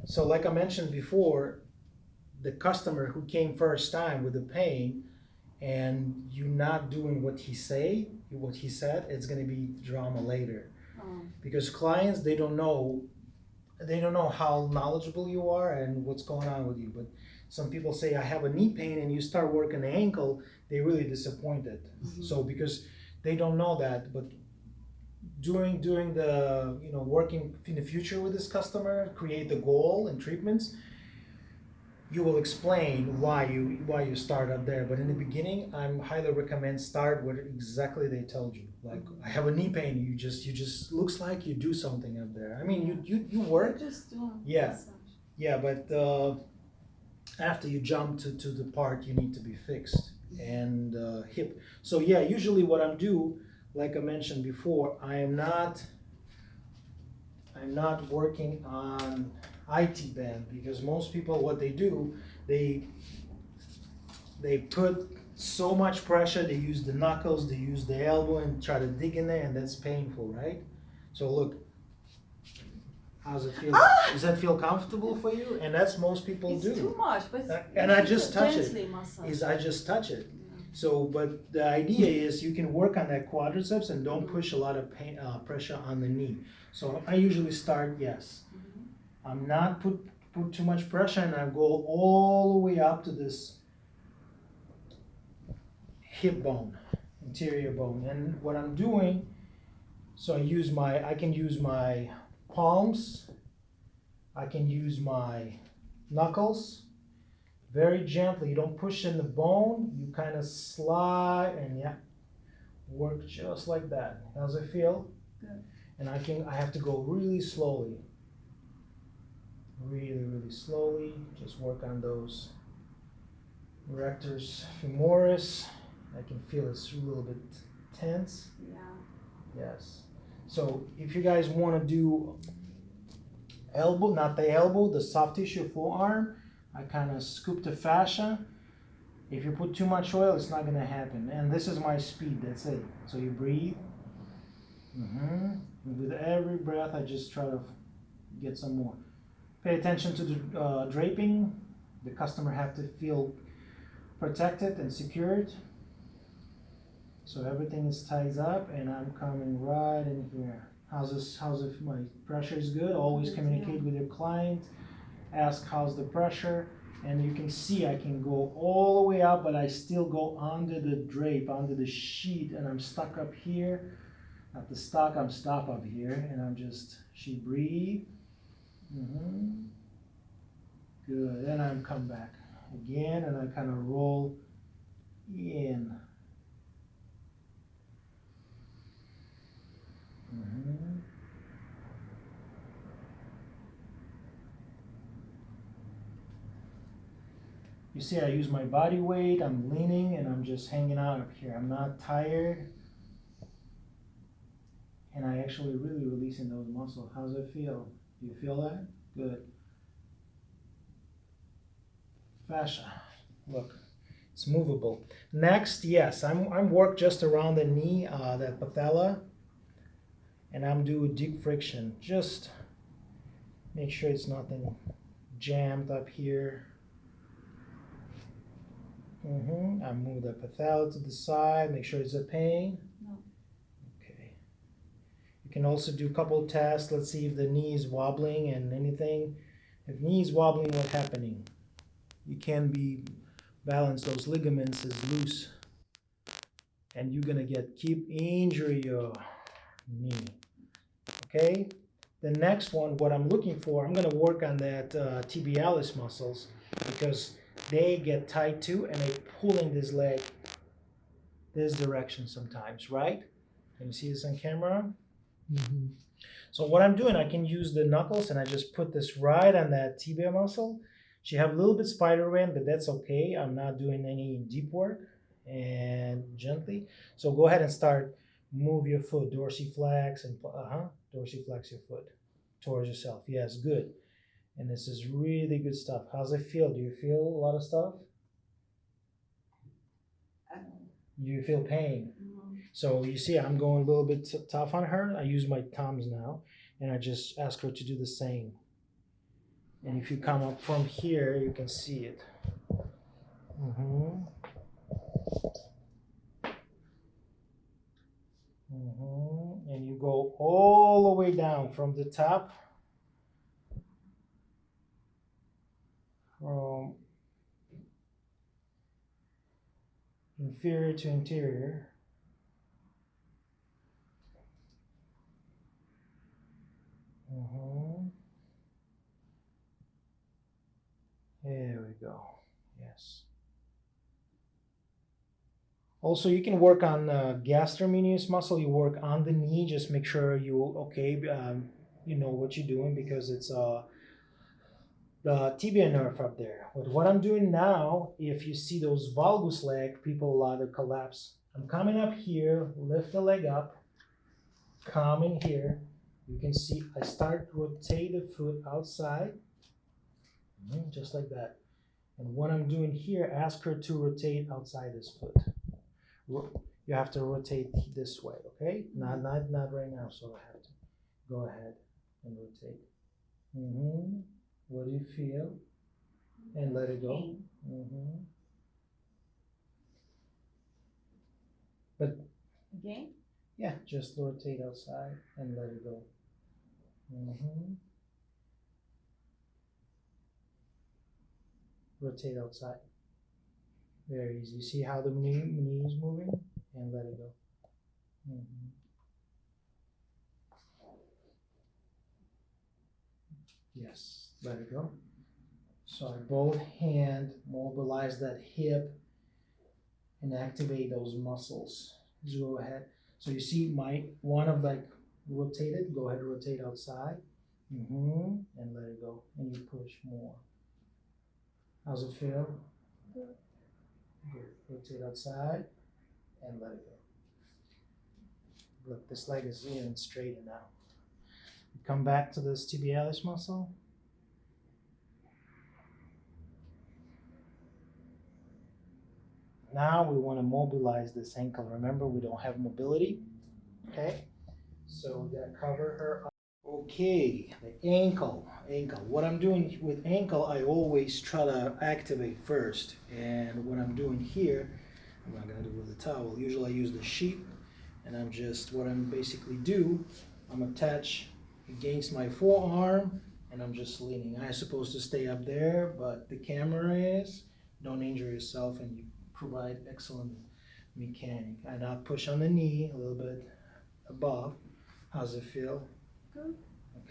So like I mentioned before, the customer who came first time with the pain, and you not doing what he said, it's gonna be drama later. Oh. Because clients, they don't know how knowledgeable you are and what's going on with you. But some people say I have a knee pain, and you start working the ankle, they're really disappointed. Mhm. So because they don't know that, but during the working in the future with this customer, create the goal and treatments, you will explain why you start up there. But in the beginning, I'm highly recommend start with exactly they told you. Like, I have a knee pain. You just looks like you do something up there. I mean, you work. Just do Yeah. massage. Yeah, but after you jump to the part you need to be fixed, and hip. So yeah, usually what I'm do, like I mentioned before, I'm not working on IT band, because most people what they do, they they put so much pressure, they use the knuckles, they use the elbow and try to dig in there, and that's painful, right? So look, how's it feel? Does that feel comfortable for you? And that's most people It's do. too much, but And I just touch it. gently massage. Is I just touch it. Yeah. So, but the idea is you can work on that quadriceps and don't push a lot of pain, pressure on the knee. So I usually start, yes. Mhm. I'm not put too much pressure, and I go all the way up to this hip bone, interior bone. And what I'm doing, so I can use my palms, I can use my knuckles, very gently. You don't push in the bone, you kind of slide, and yeah, work just like that. How's it feel? Good. And I have to go really slowly. Really, really slowly. Just work on those rectors femoris. I can feel it's a little bit tense. Yeah. Yes. So if you guys want to do elbow, not the elbow, the soft tissue forearm, I kind of scoop the fascia. If you put too much oil, it's not going to happen. And this is my speed, that's it. So you breathe. And with every breath, I just try to get some more. Pay attention to the draping. The customer have to feel protected and secured. So everything is tied up, and I'm coming right in here. How's it? My pressure is good. Always communicate with your client. Ask how's the pressure, and you can see I can go all the way up, but I still go under the drape, under the sheet, and I'm stuck up here. At the stock, I'm stuck up here, and I'm just, she breathe. Good, then I'm come back again, and I kind of roll in. You see, I use my body weight, I'm leaning, and I'm just hanging out up here. I'm not tired. And I actually really releasing those muscles. How's it feel? Do you feel that? Good. Fascia. Look, it's movable. Next, yes, I'm work just around the knee, that patella, and I'm doing deep friction. Just make sure it's nothing jammed up here. I move the patella to the side. Make sure it's a pain. No. Okay. You can also do a couple tests. Let's see if the knee is wobbling and anything. If knee is wobbling, what's happening? You can be balance. Those ligaments is loose, and you're gonna keep injury your knee. Okay. The next one, what I'm looking for, I'm gonna work on that tibialis muscles, because they get tight too, and they pulling this leg this direction sometimes, right? Can you see this on camera? So what I'm doing, I can use the knuckles, and I just put this right on that tibia muscle. She have a little bit spider web, but that's okay. I'm not doing any deep work, and gently. So go ahead and start. Move your foot, dorsiflex, and dorsiflex your foot towards yourself. Yes, good. And this is really good stuff. How's it feel? Do you feel a lot of stuff? Do you feel pain? So you see, I'm going a little bit tough on her. I use my thumbs now, and I just ask her to do the same. And if you come up from here, you can see it. And you go all the way down from the top, from inferior to interior. There we go. Yes. Also, you can work on gastrocnemius muscle. You work on the knee. Just make sure you know what you're doing, because it's the tibia nerve up there. But what I'm doing now, if you see those valgus leg, people a lot of collapse. I'm coming up here, lift the leg up, come in here. You can see I start to rotate the foot outside, just like that. And what I'm doing here, ask her to rotate outside this foot. You have to rotate this way, okay? Not right now, so I have to go ahead and rotate. What do you feel? And let it go. But again? Yeah, just rotate outside and let it go. Rotate outside. Very easy. See how the knee is moving? And let it go. Yes, let it go. So I both hand mobilize that hip and activate those muscles. Just go ahead. So you see my one of like rotated, go ahead, rotate outside. And let it go. And you push more. How's it feel? Good. Rotate outside and let it go. Look, this leg is even straighter now. Come back to this tibialis muscle. Now we want to mobilize this ankle. Remember, we don't have mobility. Okay, so we gotta cover her up. Okay, the ankle. What I'm doing with ankle, I always try to activate first. And what I'm doing here, I'm not gonna do it with a towel. Usually I use the sheet, and what I'm basically do, I'm attached against my forearm, and I'm just leaning. I'm supposed to stay up there, but the camera is. Don't injure yourself, and you provide excellent mechanic. And I'll push on the knee a little bit above. How's it feel? Good.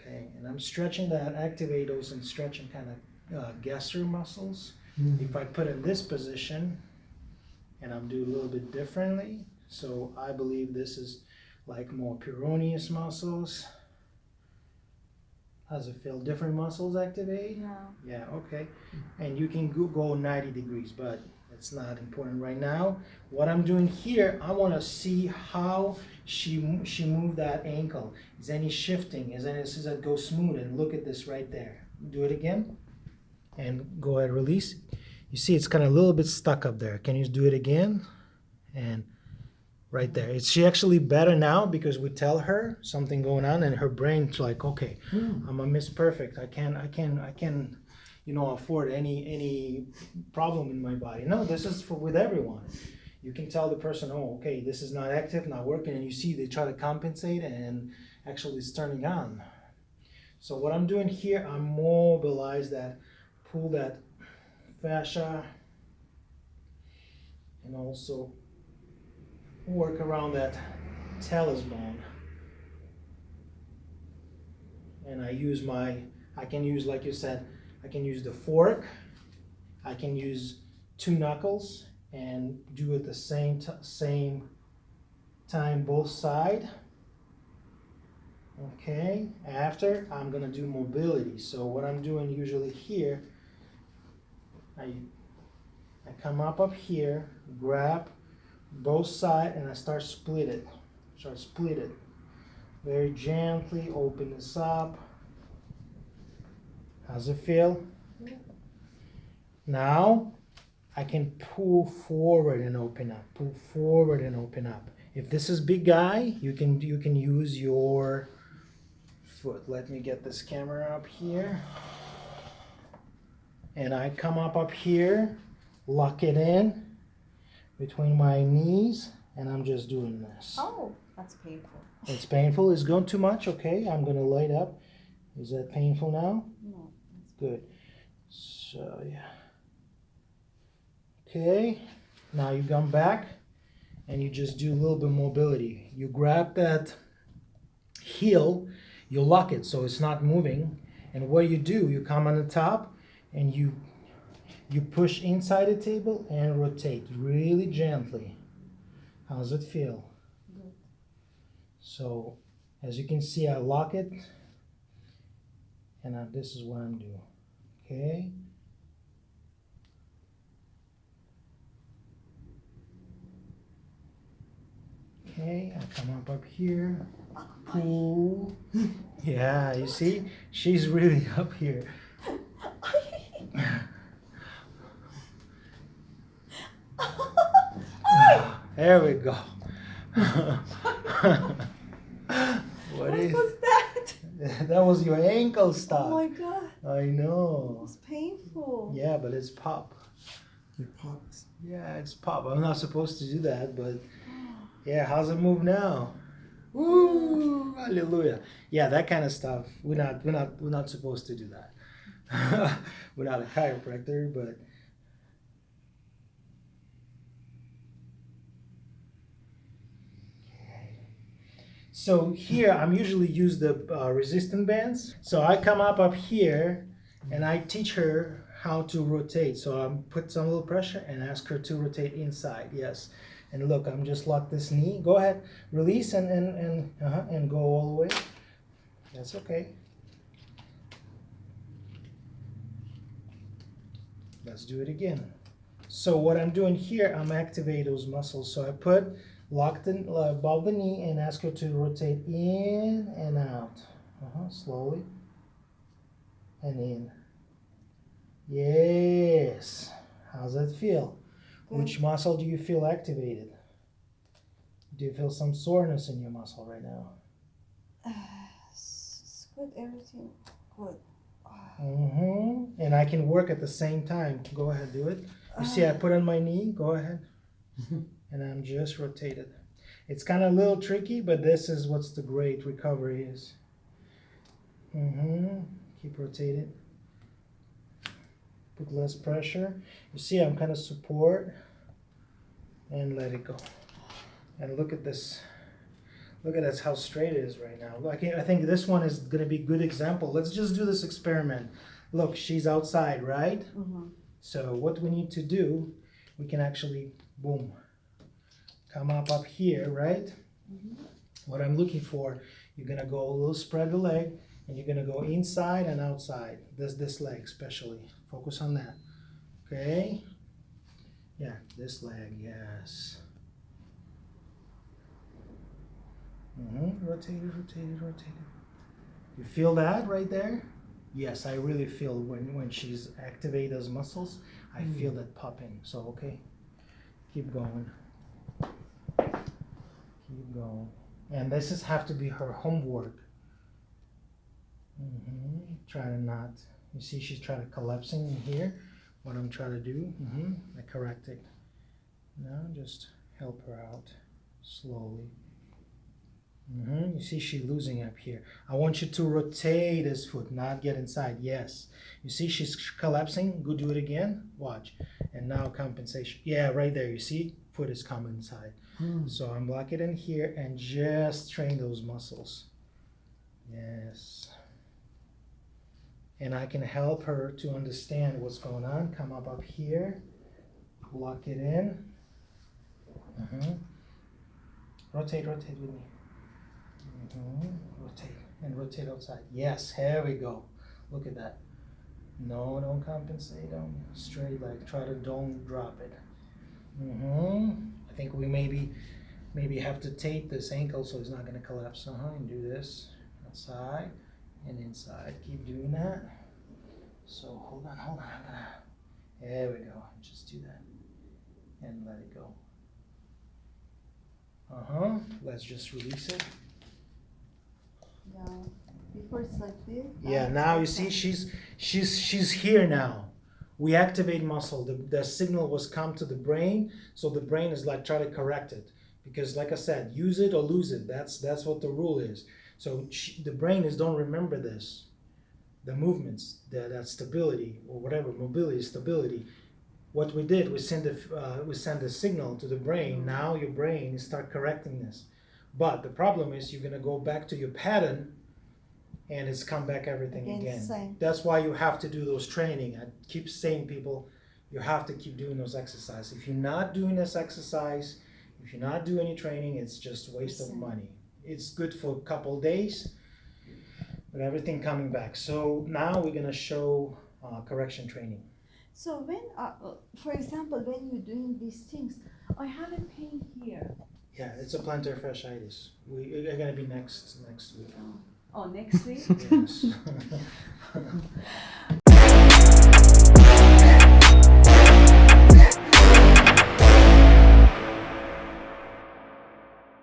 Okay, and I'm stretching that, activate those and stretching kind of gastro muscles. If I put in this position, and I'm doing a little bit differently, so I believe this is like more peroneus muscles. How's it feel? Different muscles activate? Yeah. Yeah, okay. And you can go 90 degrees, but it's not important right now. What I'm doing here, I want to see how she moved that ankle. Is any shifting? Does it go smooth? And look at this right there. Do it again. And go ahead, release. You see it's kind of a little bit stuck up there. Can you do it again? And right there. Is she actually better now because we tell her something going on and her brain's like, okay, I'm a Miss Perfect. I can afford any problem in my body. No, this is with everyone. You can tell the person, oh, okay, this is not active, not working, and you see they try to compensate and actually it's turning on. So what I'm doing here, I mobilize that, pull that fascia, and also work around that talus bone. And I can use, like you said, I can use the fork, I can use 2 knuckles and do it the same time both sides. Okay, after I'm gonna do mobility. So what I'm doing usually here, I come up here, grab both sides, and I start split it. Very gently, open this up. How's it feel? Yeah. Now I can pull forward and open up. Pull forward and open up. If this is big guy, you can use your foot. Let me get this camera up here. and I come up here, lock it in between my knees, and I'm just doing this. Oh, that's painful. It's painful. It's going too much. Okay, I'm gonna light up. Is that painful now? No. Good. So yeah. Okay. Now you come back, and you just do a little bit of mobility. You grab that heel, you lock it so it's not moving, and what you do, you come on the top, and you push inside the table and rotate really gently. How does it feel? Good. So, as you can see, I lock it, and this is what I'm doing. Okay. Okay, I come up here, pull. Yeah, you see, she's really up here. There we go. What was that? That was your ankle stuff. Oh my god. I know. It's painful. Yeah, but it's pop. It pops. Yeah, it's pop. I'm not supposed to do that, but yeah, how's it move now? Woo! Hallelujah. Yeah, that kind of stuff. We're not supposed to do that. We're not a chiropractor, but so here I'm usually use the resistance bands. So I come up here and I teach her how to rotate. So I put some little pressure and ask her to rotate inside. Yes. And look, I'm just lock this knee. Go ahead, release and go all the way. That's okay. Let's do it again. So what I'm doing here, I'm activating those muscles. So I put locked in above the knee and ask her to rotate in and out. Slowly. And in. Yes. How's that feel? Good. Which muscle do you feel activated? Do you feel some soreness in your muscle right now? It's good, everything good. And I can work at the same time. Go ahead, do it. You see, I put on my knee. Go ahead. And I'm just rotated. It's kind of a little tricky, but this is what's the great recovery is. Keep rotating. Put less pressure. You see, I'm kind of support and let it go. And look at this. Look at this, how straight it is right now. I think this one is going to be a good example. Let's just do this experiment. Look, she's outside, right? So what we need to do, we can actually, boom, come up here, right? What I'm looking for, you're going to go a little spread the leg, and you're going to go inside and outside. This leg especially. Focus on that. Okay? Yeah, this leg, yes. Rotate it, rotate it, rotate it. You feel that right there? Yes, I really feel when she's activate those muscles, I feel that popping. So, okay, keep going. Keep going. And this is have to be her homework. Try to not, you see she's trying to collapsing in here. What I'm trying to do, I correct it. Now just help her out slowly. You see she's losing up here. I want you to rotate this foot, not get inside. Yes. You see she's collapsing. Go do it again. Watch. And now compensation. Yeah, right there. You see foot is coming inside. So I'm blocking in here and just train those muscles. Yes. And I can help her to understand what's going on. Come up here. Lock it in. Rotate, rotate with me. Rotate and rotate outside. Yes, here we go. Look at that. No, don't compensate. Don't straight leg. Try to don't drop it. I think we maybe have to tape this ankle so it's not going to collapse. And do this outside and inside. Keep doing that. So hold on. I'm gonna. There we go. Just do that and let it go. Let's just release it. Yeah. Before it's like this. Yeah. Now you see she's here now. We activate muscle. The signal was come to the brain, so the brain is like try to correct it. Because like I said, use it or lose it. That's what the rule is. So the brain is don't remember this. The movements, that stability or whatever, mobility, stability. What we did, we send a signal to the brain. Now your brain start correcting this. But the problem is you're gonna go back to your pattern and it's come back everything again. Same. That's why you have to do those training. I keep saying people, you have to keep doing those exercises. If you're not doing this exercise, if you're not doing any training, it's just a waste of money. It's good for a couple of days, but everything coming back. So now we're gonna show correction training. So when, for example, when you're doing these things, I have a pain here. Yeah, it's a plantar fasciitis. We are gonna be next week. Oh, next week? Yes.